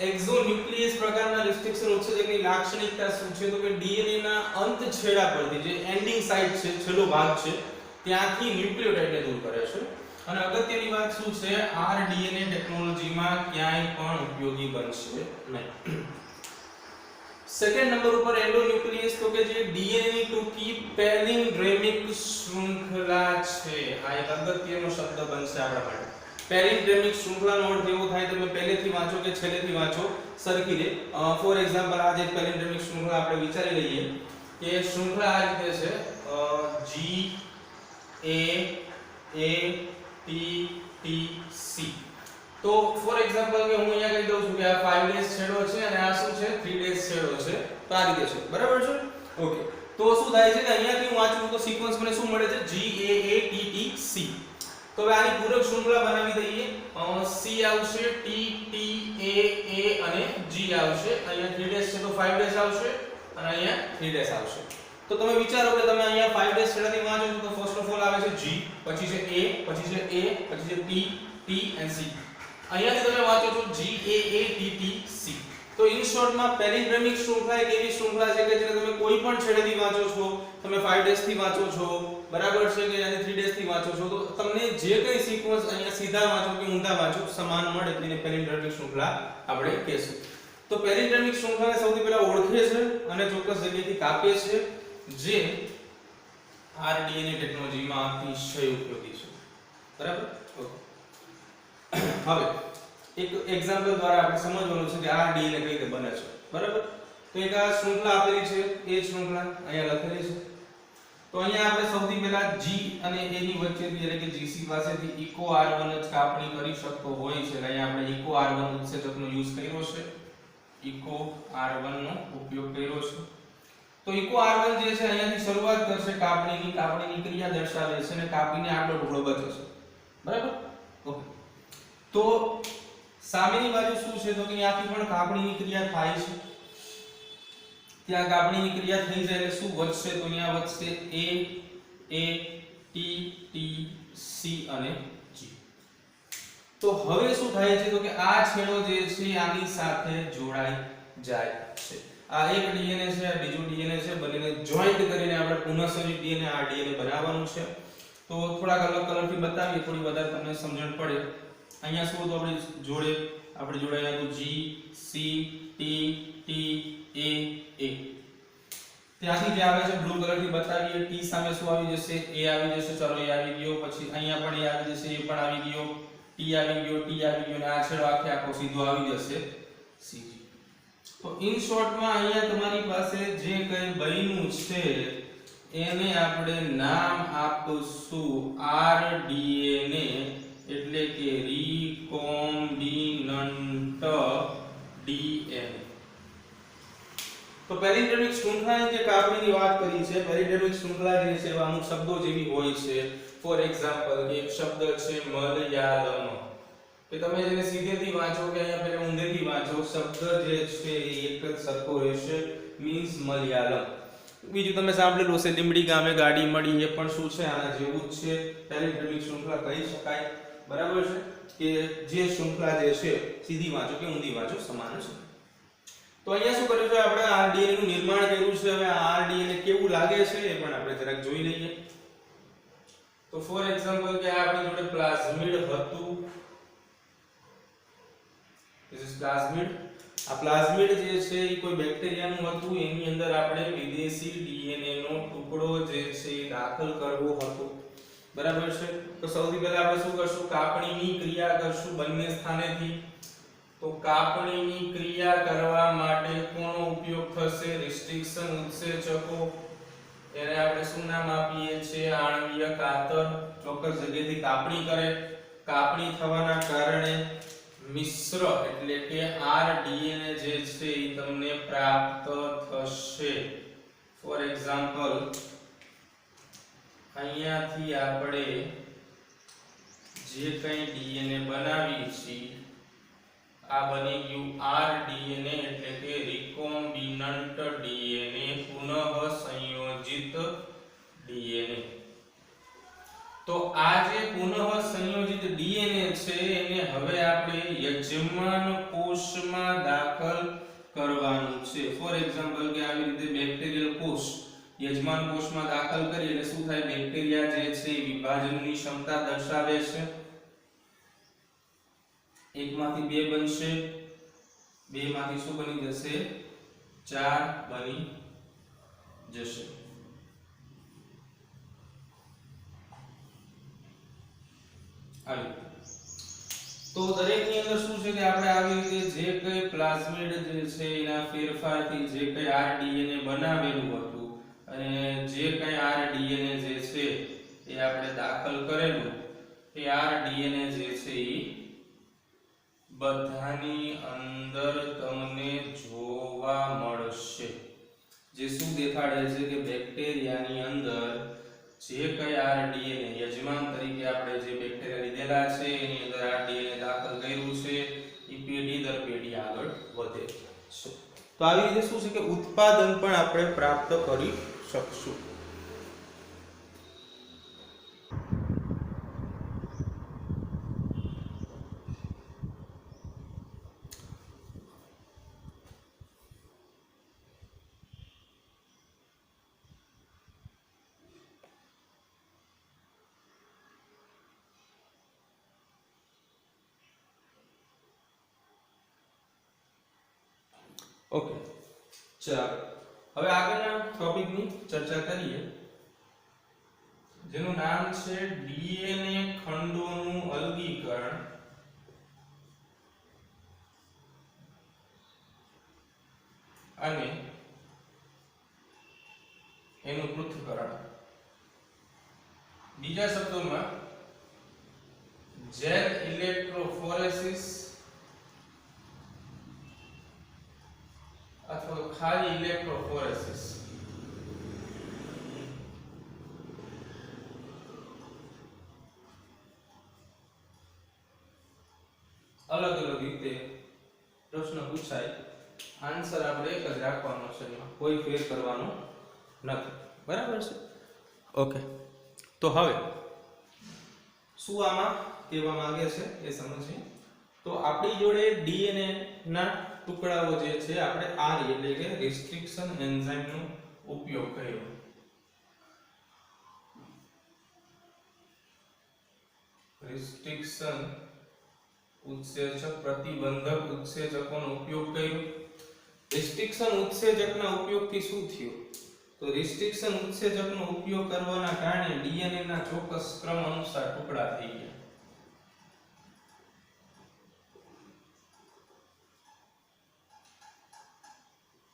એક્ઝોન્યુક્લિયસ પ્રકારના રિસ્ટ્રિક્શન ઉત્સેચકની લાક્ષણિકતા શું છે તો કે ડીએનએ ના અંત છેડા પરથી, જે એન્ડિંગ સાઇટ છે, છેલ્લો ભાગ છે, ત્યાંથી ન્યુક્લિયોટાઇડને દૂર કરે છે. અને અગત્યની વાત શું છે, આરડીએનએ ટેકનોલોજીમાં ક્યાંય પણ ઉપયોગી બનશે નહીં. સેકન્ડ નંબર ઉપર એન્ડોન્યુક્લિયસ, તો કે જે ડીએનએ ની ટૂંકી પેલિન્ડ્રેમિક શૃંખલા છે. આ એક અગત્યનો શબ્દ બનશે આપણા માટે. પેલિન્ડ્રેમિક શૃંખલાનો અર્થ એવો થાય, તમે પહેલેથી વાંચો કે છેલ્લેથી વાંચો સરખી રે. ફોર એક્ઝામ્પલ આ જે પેલિન્ડ્રેમિક શૃંખલા આપણે વિચારી લઈએ કે શૃંખલા આ રીતે છે G A A T T C. તો ફોર એક્ઝામ્પલ કે હું અહીંયા કહી દઉં છું કે આ 5 ડેઝ છેડો છે અને આ શું છે 3 ડેઝ છેડો છે. તો આ રીતે છે, બરાબર છે? ઓકે, તો શું થાય છે કે અહીંયાથી હું વાંચું તો સિક્વન્સ મને શું મળે છે G A A T T C. તો હવે આની પૂરક શૃંખલા બનાવી દઈએ. C આવશે, T T A A અને G આવશે. અહીંયા 3 ડેઝ છે તો 5 ડેઝ આવશે અને અહીંયા 3 ડેઝ આવશે. તો તમે વિચારો કે તમે અહીંયા 5 ડેઝ છેડાથી વાંચો છો તો ફર્સ્ટ ઓફ ઓલ આવે છે G, પછી છે A, પછી છે A, પછી છે T, T and C. અહીંયાથી તમે વાંચો છો G A A T T C. તો ઇન શોર્ટમાં પેલિન્ડ્રેમિક શૃંખલા એક એવી શૃંખલા છે કે જેને તમે કોઈ પણ છેડેથી વાંચો છો, તમે 5 ડેઝ થી વાંચો છો, બરાબર છે કે યાની 3 ડેઝ થી વાંચો છો, તો તમને જે કઈ સિક્વન્સ અહીંયા સીધા વાંચો કે ઊંધા વાંચો સમાન મળે તેને પેલિન્ડ્રેમિક શૃંખલા આપણે કહેશું. તો પેલિન્ડ્રેમિક શૃંખલાને સૌથી પહેલા ઓળખે છે અને ચોક્કસ જગ્યાએથી કાપે છે, જે આરડીએનએ ટેકનોલોજીમાં અતિશય ઉપયોગી છે, બરાબર? હવે એક એક્ઝામ્પલ દ્વારા આપણે સમજવાનું છે કે આરડીએનએ કઈ રીતે બને છે, બરાબર? તો એક આ શૃંખલા આપેલી છે, એ શૃંખલા અહીંયા લખેલી છે. તો અહીંયા આપણે સૌથી પહેલા G અને A ની વચ્ચેથી એટલે કે GC પાસેથી ઇકો R1 જ કાપણી કરી શકતો હોય છે, એટલે અહીંયા આપણે ઇકો R1 ઉત્સેચકનો યુઝ કર્યો છે, ઇકો R1 નો ઉપયોગ કર્યો છે. તો ઇકો R1 જે છે અહીંયાથી શરૂઆત કરશે કાપણીની ક્રિયા દર્શાવે છે અને કાપીને આટલો ટુકડો બચે છે, બરાબર? ઓકે, તો સામેની બાજુ શું છે તો કે અહીંયાથી પણ કાપણીની ક્રિયા થાય છે. ત્યાં કાપણીની ક્રિયા થઈ જાય એટલે શું વધશે તો અહીંયા વધશે A A T T C અને G. તો હવે શું થાય છે તો કે આ છેડો જે છે આની સાથે જોડાઈ જાય છે. આ એક ડીએનએ છે, આ બીજું ડીએનએ છે, બંનેને જોઈન્ટ કરીને આપણે પુનઃસંયોજિત ડીએનએ આ ડીએનએ બનાવવાનું છે. તો થોડાક અલગ કલરથી બતાવીએ, થોડી વધારે તમને સમજણ પડે. અહીંયા શું હતું આપણી જોડે અહીંયા હતું G C T T A A. ત્યાંથી જે આવે છે બ્લુ કલરથી બતાવીએ. T સામે શું આવી જશે? A આવી જશે. ચલો A આવી ગયો. પછી અહીંયા પણ A આવી જશે, A પણ આવી ગયો, T આવી ગયો, T આવી ગયો, અને આ છેડો આખો સીધો આવી જશે CG. તો ઇન શોર્ટમાં અહીંયા તમારી પાસે જે કંઈ બન્યું છે એને આપણે નામ આપશું rDNA, એટલે કે રિકોમ્બિનન્ટ DNA. તો પેરિડર્મિક શૃંખલાની જે કાપણીની વાત કરી છે, પેરિડર્મિક શૃંખલા જે છે એવા અમુક શબ્દો જેવી હોય છે. ફોર એક્ઝામ્પલ, એક શબ્દ છે મલયાલમ. કે તમે જેને સીધેથી વાંચો કે અહીંયા પહેલા ઊંધેથી વાંચો, શબ્દ જે છે એ એક જ સરખો રહેશે, મીન્સ મલયાલમ. બીજું તમે સાંભળેલું હશે લીમડી ગામે ગાડી મળી, એ પણ શું છે? આના જેવું જ છે, પેરિડર્મિક શૃંખલા કહી શકાય. બરાબર છે કે જે શૃંખલા જે છે સીધી વાંચો કે ઊંધી વાંચો સમાન છે. તો અહીંયા શું કર્યું છે આપણે? rDNA નું નિર્માણ કર્યું છે. હવે આ rDNA કેવું લાગે છે એ પણ આપણે જરાક જોઈ લઈએ. તો ફોર એક્ઝામ્પલ કે આપણી જોડે પ્લાઝમિડ હતું. This is plasmid. આ પ્લાઝમિડ જે છે એ કોઈ બેક્ટેરિયાનું હતું, એની અંદર આપણે વિદેશી ડીએનએ નો ટુકડો જે છે એ દાખલ કરવો હતો. બરાબર છે. તો સૌથી પહેલા આપણે શું કરશું? કાપણીની ક્રિયા કરશું બંને સ્થાનેથી. તો કાપણીની ક્રિયા કરવા માટે કોનો ઉપયોગ થશે? રિસ્ટ્રિક્શન ઉત્સેચકો. એને આપણે શું નામ આપીએ છીએ? આણ્વીય કાતર. ચોક્કસ જગ્યાએથી કાપણી કરે. કાપણી થવાના કારણે મિશ્ર એટલે કે rDNA જે છે એ તમને પ્રાપ્ત થશે. ફોર એક્ઝામ્પલ, અહીંયાથી આપણે જે કંઈ ડીએનએ બનાવી છે આ બની ગયું rDNA, એટલે કે રિકોમ્બિનન્ટ ડીએનએ, પુનઃ સંયોજિત ડીએનએ. તો આ જે પુનઃ સંયોજિત ડીએનએ છે એને હવે આપણે યજમાન કોષમાં દાખલ કરવાનું છે. ફોર એક્ઝામ્પલ કે આવી રીતે બેક્ટેરિયલ કોષ યજમાન કોષમાં દાખલ કરીએ એટલે શું થાય? બેક્ટેરિયા જે છે વિભાજનની ક્ષમતા દર્શાવે છે. એકમાંથી બે બનશે, બે માંથી શું બની જશે? 4 બની જશે. તો દરેકની અંદર શું છે કે આપણે આવી રીતે જે કંઈ પ્લાઝમિડ જે છે એના ફેરફારથી જે કંઈ rDNA બનાવેલું હતું અને જે કંઈ rDNA જે છે એ આપણે દાખલ કરેલું, એ rDNA જે છે એ બધાની અંદર તમને જોવા મળશે. જે શું દેખાડે છે કે બેક્ટેરિયાની અંદર જે કઈ rDNA યજમાન તરીકે આપણે જે બેક્ટેરિયા લીધેલા છે એની અંદર rDNA દાખલ કર્યું છે, એ પેઢી દર પેઢી આગળ વધે છે. તો આવી રીતે શું છે કે ઉત્પાદન પણ આપણે પ્રાપ્ત કરી શકશું. ઓકે, ચાલો હવે આગળના ટોપિકની ચર્ચા કરીએ, જેનું નામ છે ડીએનએ ખંડોનું અલગીકરણ અને એનું પૃથ્થકરણ. બીજા શબ્દોમાં જેલ ઇલેક્ટ્રોફોરેસિસ અથવા ખાલી ઇલેક્ટ્રોફોરેસિસ. અલગ અલગ રીતે પ્રશ્ન પૂછાય, આન્સર આપણે એક જ રાખવાનો છે, કોઈ ફેર કરવાનો નથી. બરાબર છે? ઓકે, તો હવે શું આમાં કહેવા માંગે છે એ સમજીએ. તો આપણી જોડે ડીએનએ ના ટુકડાઓ જે છે આપણે આર એટલે કે રિસ્ટ્રિક્શન એન્ઝાઇમ નો ઉપયોગ કર્યો. રિસ્ટ્રિક્શન ઉત્સેચક પ્રતિબંધક ઉત્સેચકોનો ઉપયોગ કર્યો. રિસ્ટ્રિક્શન ઉત્સેચકના ઉપયોગથી શું થયું? તો રિસ્ટ્રિક્શન ઉત્સેચકનો ઉપયોગ કરવાના કારણે ડીએનએ ના ચોક્કસ ક્રમ અનુસાર ટુકડા થઈ ગયા.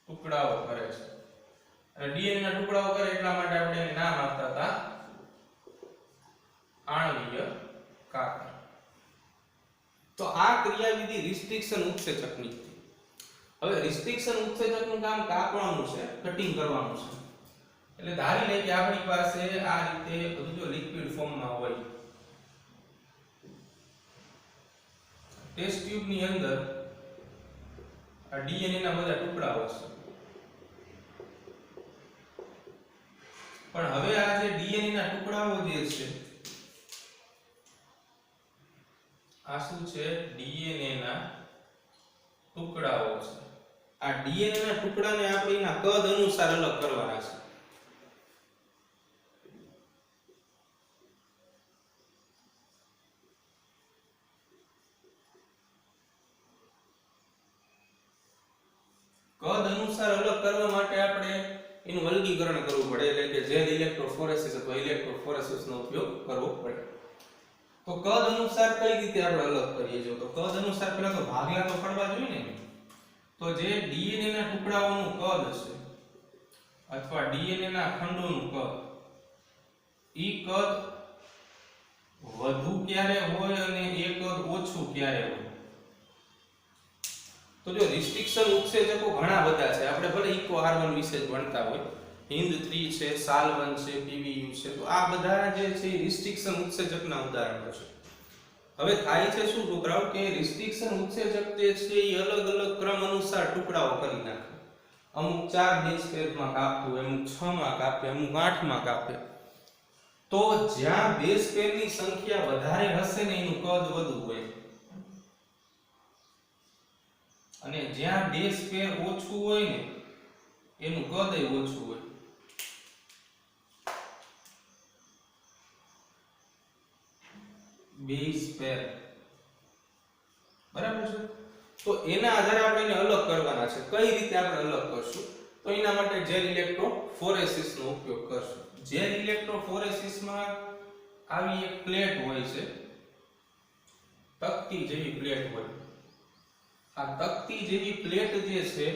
ટુકડાઓ કરે છે અને ડીએનએ ના ટુકડાઓ કરે એટલા માટે આપણે એને નામ આપતા હતા આણ્વીય કાકર. તો આ ક્રિયાવિધિ રિસ્ટ્રિક્શન ઉત્સેચકની હતી. હવે રિસ્ટ્રિક્શન ઉત્સેચકનું કામ કાપવાનું છે, કટિંગ કરવાનું છે. એટલે ધારી લઈએ કે આપણી પાસે આ રીતે બધું જો લિક્વિડ ફોર્મમાં હોય, ટેસ્ટ ટ્યુબ ની અંદર આ ડીએનએ ના બધા ટુકડાઓ છે. પણ હવે આ જે ડીએનએ ના ટુકડાઓ જે છે આ શું છે? ડીએનએ ના ટુકડાઓ છે. આ ડીએનએ ના ટુકડાને આપણે એના કદ અનુસાર અલગ કરવાના છે. કદ અનુસાર અલગ કરવા માટે આપણે એનું વર્ગીકરણ કરવું પડે, એટલે કે જેલ ઇલેક્ટ્રોફોરેસિસ અથવા ઇલેક્ટ્રોફોરેસિસ નો ઉપયોગ કરવો પડે. તો કદ અનુસાર કઈ રીતે આપણે અલગ કરીએ? જો તો કદ અનુસાર પહેલા તો ભાગલા તો પડવા જોઈએ ને. તો જે ડીએનએ ના ટુકડાઓનું કદ છે અથવા ડીએનએ ના ખંડોનું કદ, ઈ કદ વધુ ક્યારે હોય અને એ કદ ઓછું ક્યારે હોય? તો જો રિસ્ટ્રિક્શન ઉત્સેચકો ઘણા બધા છે. આપણે ભલે ઇકો R1 વિશે જ ભણતા હોય, હિન્દ 3 છે, સાલ1 છે, પીવીયુ છે, તો આ બધા જે છે રિસ્ટ્રિક્શન ઉત્સેચકના ઉદાહરણો છે. હવે થાય છે શું છોકરાઓ કે રિસ્ટ્રિક્શન ઉત્સેચક જે છે એ અલગ અલગ ક્રમ અનુસાર ટુકડાઓ કરી નાખે. અમુક 4 બેઝ પેરમાં કાપવું, અમુક 6 માં કાપે, અમુક 8 માં કાપે. તો જ્યાં બેઝ પેરની સંખ્યા વધારે હશે ને એનું કદ વધુ હોય, અને જ્યાં બેઝ પેર ઓછું હોય ને એનું કદ ઓછું હોય. બેઝ પેર બરાબર છે. તો એના આધારે આપણે એને અલગ કરવાના છે. કઈ રીતે આપણે અલગ કરશું? તો એના માટે જેલ ઇલેક્ટ્રોફોરેસિસ નો ઉપયોગ કરશું. જેલ ઇલેક્ટ્રોફોરેસિસ માં આવી એક પ્લેટ હોય છે, તકતી જેવી પ્લેટ હોય. આ તકતી જેવી પ્લેટ જે છે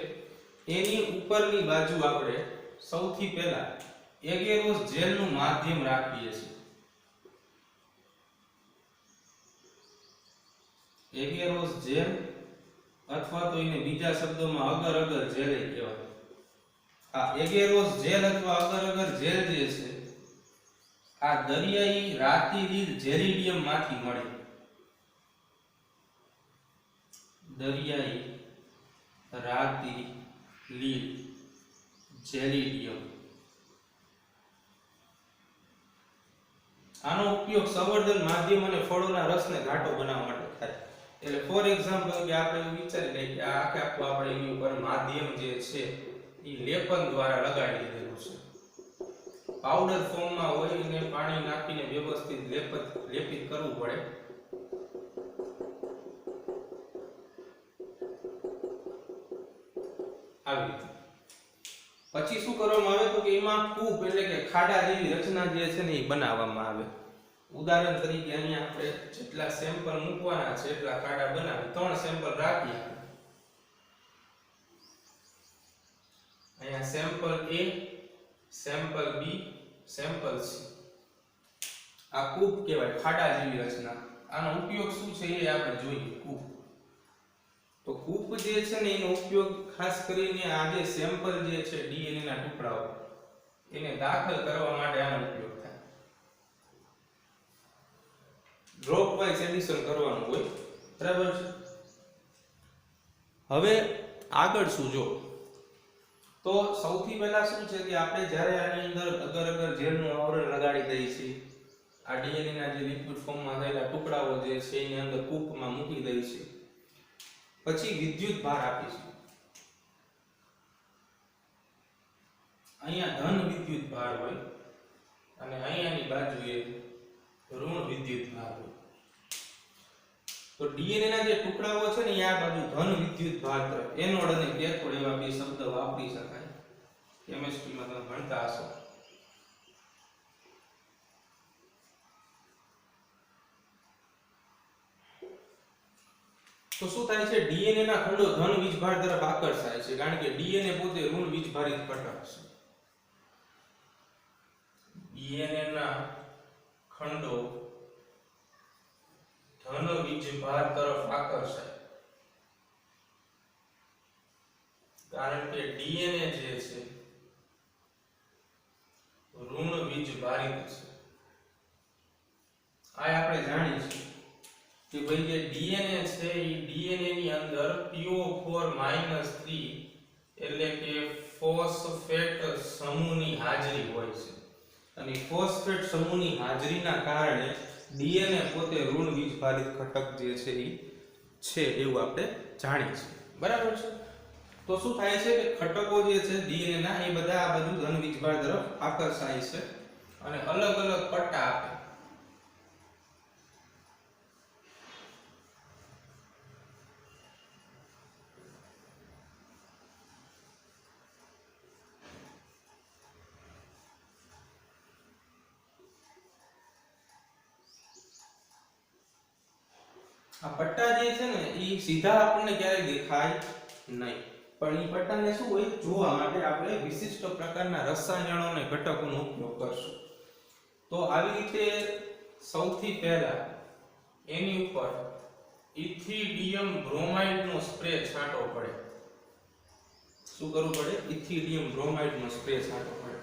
એની ઉપરની બાજુ આપણે સૌથી પહેલા એગેરોસ જેલનું માધ્યમ રાખીએ છીએ. એગેરોસ જેલ અથવા તો એને બીજા શબ્દોમાં અગર અગર જેલ કહેવાય. આ એગેરોસ જેલ અથવા અગર અગર જેલ જે છે આ દરિયાઈ રાતીરીલ જેલિડિયમ માંથી મળે. દરિયાઈ રાતીરીલ જેલિડિયમ. આનો ઉપયોગ સંવર્ધન માધ્યમ અને ફળોના રસને ઘાટો બનાવવા માટે થાય. એટલે ફોર એક્ઝામ્પલ કે આપણે એવું વિચારી લઈએ કે આ આખું આપણે એની ઉપર માધ્યમ જે છે એ લેપન દ્વારા લગાડી દીધેલું છે. પાવડર ફોર્મમાં હોય અને પાણી નાખીને વ્યવસ્થિત લેપિત કરવું પડે. આવી રીતે પછી શું કરવામાં આવે તો કે એમાં કૂપ એટલે કે ખાડા જેવી રચના જે છે ને એ બનાવવામાં આવે. ઉદાહરણ તરીકે અહીંયા આપણે જેટલા સેમ્પલ મૂકવાના છે એટલા ખાડા બનાવી 3 સેમ્પલ રાખીએ. અહીંયા sample A, sample B, sample C. આ કૂપ કહેવાય, ખાડા જેવી રચના. આનો ઉપયોગ શું છે એ આપણે જોઈએ. કૂપ તો કૂપ જે છે ને એનો ઉપયોગ ખાસ કરીને આ જે સેમ્પલ જે છે ડીએનએ ના ટુકડાઓ એને દાખલ કરવા માટે આનો ઉપયોગ થાય. ડ્રોપ વાઇઝ એડિશન કરવાનું હોય, બરાબર છે. હવે આગળ શું જો તો સૌથી પહેલા શું છે કે આપણે જ્યારે આની અંદર અગર અગર જેલનું આવરણ લગાડી દઈએ છીએ, આ ડીએનએ ના જે લિક્વિડ ફોર્મમાં થયેલા ટુકડાઓ જે છે એની અંદર કૂપમાં મૂકી દઈએ છીએ, પછી વિદ્યુત ભાર આપીશું. અહીંયા ધન વિદ્યુત ભાર હોય અને અહીંયાની બાજુએ ઋણ વિદ્યુત ભાર હોય. તો ડીએનએ ના જે ટુકડાઓ છે ને આ બાજુ ધન વિદ્યુત ભાર તરફ એનોડ અને કેથોડ એવા બે શબ્દ વાપરી શકાય. કેમિસ્ટ્રીમાં તમે ભણતા હશો. તો શું થાય છે, ડીએનએ ના ખંડો ધન વીજભાર તરફ આકર્ષાય છે કારણ કે ડીએનએ પોતે ઋણ વીજભારિત ઘટક છે. ડીએનએ ના ખંડો ધન વીજભાર તરફ આકર્ષાય કારણ કે ડીએનએ જે છે ઋણ વીજભારિત છે. આ આપણે જાણીએ છીએ કે ભાઈ જે ડીએનએ છે એ ડીએનએ ની અંદર PO4-3 એટલે કે ફોસ્ફેટ સમૂહની હાજરી હોય છે અને ફોસ્ફેટ સમૂહની હાજરીના કારણે ડીએનએ પોતે ઋણ વીજભારિત ઘટક જે છે એ છે એવું આપણે જાણીએ છીએ. બરાબર છે. તો શું થાય છે કે ઘટકો જે છે ડીએનએ ના એ બધા આ બધું ધન વીજભાર તરફ આકર્ષાય છે અને અલગ અલગ પટ્ટા આપે. આ પટ્ટા જે છે ને એ સીધા આપણને ક્યારેય દેખાય નહીં, પણ એ પટ્ટાને શું હોય જોવા માટે આપણે વિશિષ્ટ પ્રકારના રસાયણો અને ઘટકોનો ઉપયોગ કરશું. તો આવી રીતે સૌથી પહેલા એની ઉપર ઇથિડિયમ બ્રોમાઇડ નો સ્પ્રે છાંટવો પડે. શું કરવું પડે? ઇથિડિયમ બ્રોમાઇડ નો સ્પ્રે છાંટવો પડે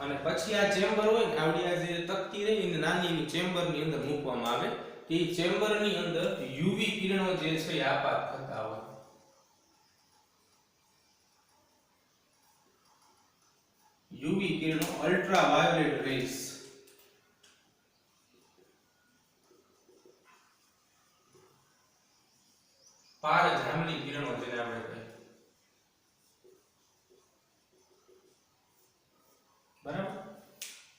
અને પછી આ ચેમ્બર હોય ને આવડી આ જે તકતી રહી ને નાની એવી ચેમ્બર ની અંદર મૂકવામાં આવે. એ ચેમ્બર ની અંદર યુવી કિરણો જે છે એ આપાત થતા હોય. યુવી કિરણો અલ્ટ્રાવાયોલેટ રેસ પારજાંબલી કિરણો જેને આપણે કહીએ. બરાબર.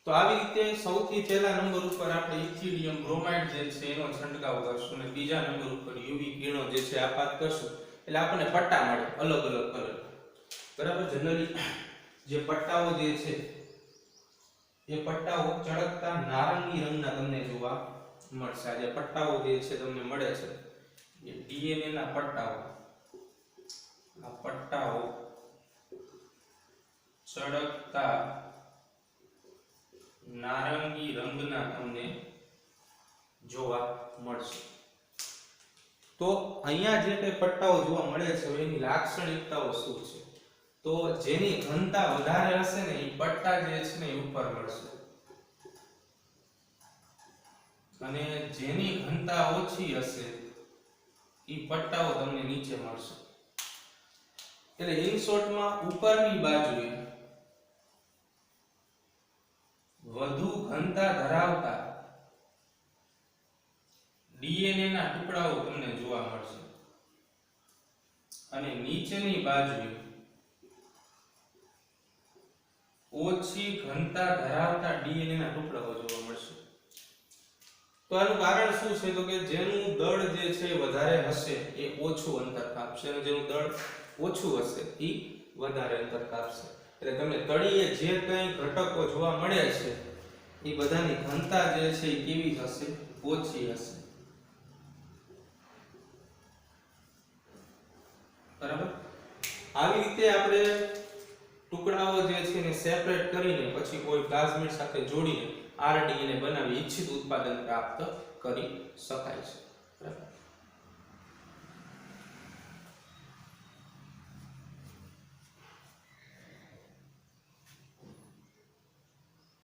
તો આવી રીતે સૌથી પહેલા નંબર ઉપર આપણે ઇથિડિયમ બ્રોમાઇડ જે છે એનો છંટકાવ કરશું અને બીજા નંબર ઉપર યુવી કિરણો જે છે આપાત કરશું એટલે આપણને પટ્ટા મળે અલગ અલગ કલર. બરાબર. જનરલી જે પટ્ટાઓ જે છે એ પટ્ટાઓ ચળકતા નારંગી રંગના તમને જોવા મળશે. આ જે પટ્ટાઓ જે છે તમને મળે છે એ ડીએનએ ના પટ્ટાઓ. આ પટ્ટાઓ ચળકતા નારંગી રંગના તમને જોવા મળશે. તો અહીંયા જે કઈ પટ્ટાઓ જોવા મળે છે એની લાક્ષણિકતાઓ શું છે? તો જેની ઘનતા વધારે હશે ને એ પટ્ટા જે છે ને એ ઉપર મળશે અને જેની ઘનતા ઓછી હશે એ પટ્ટાઓ તમને નીચે મળશે. એટલે ઇન શોર્ટમાં ઉપરની બાજુએ વધુ ઘનતા ધરાવતા ડીએનએ ના ટુકડાઓ તમને જોવા મળશે અને નીચેની બાજુએ ઓછી ઘનતા ધરાવતા ડીએનએ ના ટુકડાઓ જોવા મળશે. તો આનું કારણ શું છે? તો કે જેનું દળ જે છે વધારે હશે એ ઓછું અંતર કાપશે અને જેનું દળ ઓછું હશે એ વધારે અંતર કાપશે. એટલે તમને તળિયે જે કંઈ ઘટકો જોવા મળે છે એ બધાની ઘનતા જે છે એ કેવી હશે? ઓછી હશે. બરાબર. આવી રીતે આપણે ટુકડાઓ જે છે એને સેપરેટ કરીને પછી કોઈ પ્લાઝમિડ સાથે જોડીને આરડીએનએ બનાવી ઇચ્છિત ઉત્પાદન પ્રાપ્ત કરી શકાય છે.